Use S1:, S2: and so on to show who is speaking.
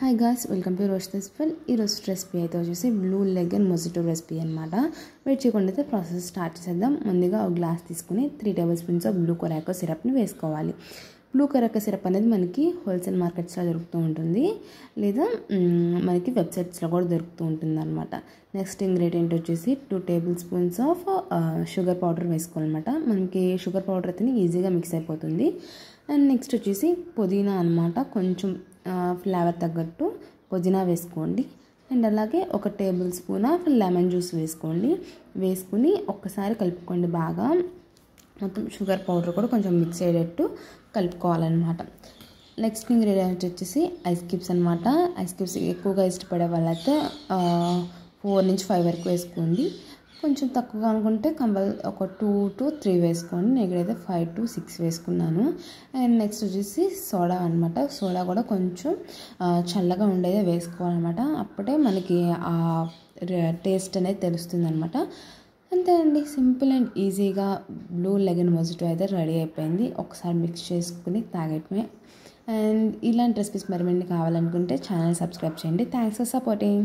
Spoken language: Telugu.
S1: Hi guys, welcome to roast this fill. ఈరోజు రెసిపీ అయితే వచ్చేసి బ్లూ లెగన్ మొజిటో రెసిపీ అనమాట. వెయిట్ చేయకుండా అయితే ప్రాసెస్ స్టార్ట్ చేసేద్దాం. ముందుగా ఒక గ్లాస్ తీసుకుని 3 టేబుల్ స్పూన్స్ ఆఫ్ బ్లూ కొరాకో సిరప్ని వేసుకోవాలి. బ్లూ కొరాకో సిరప్ అనేది మనకి హోల్సేల్ మార్కెట్స్లో దొరుకుతూ ఉంటుంది, లేదా మనకి వెబ్సైట్స్లో కూడా దొరుకుతూ ఉంటుంది అనమాట. నెక్స్ట్ ఇంగ్రీడియంట్ వచ్చేసి 2 table spoons of sugar powder వేసుకోవాలన్నమాట. మనకి షుగర్ పౌడర్ అయితే ఈజీగా మిక్స్ అయిపోతుంది. అండ్ నెక్స్ట్ వచ్చేసి పుదీనా అనమాట. కొంచెం ఫ్లేవర్ తగ్గట్టు పుదీనా వేసుకోండి. అండ్ అలాగే 1 table spoon of lemon juice వేసుకుని ఒక్కసారి కలుపుకోండి. బాగా మొత్తం షుగర్ పౌడర్ కూడా కొంచెం మిక్స్ అయ్యేటట్టు కలుపుకోవాలన్నమాట. నెక్స్ట్ ఇంగ్రీడియంట్ వచ్చేసి ఐస్ క్యూబ్స్ అనమాట. ఐస్ క్యూబ్స్ ఎక్కువగా ఇష్టపడే వాళ్ళైతే 4 నుంచి 5 వరకు వేసుకోండి. కొంచెం తక్కువగా అనుకుంటే ఒక 2 to 3 వేసుకోండి. నేనైతే 5 to 6 వేసుకున్నాను. అండ్ నెక్స్ట్ వచ్చేసి సోడా అనమాట. సోడా కూడా కొంచెం చల్లగా ఉండేదే వేసుకోవాలన్నమాట. అప్పుడే మనకి ఆ టేస్ట్ అనేది తెలుస్తుంది అనమాట. అంతే అండి, సింపుల్ అండ్ ఈజీగా బ్లూ లెగన్ మొజిటో అయితే రెడీ అయిపోయింది. ఒకసారి మిక్స్ చేసుకుని తాగటమే. అండ్ ఇలాంటి రెసిపీస్ మరిన్ని కావాలనుకుంటే ఛానల్ సబ్స్క్రైబ్ చేయండి. Thanks for supporting.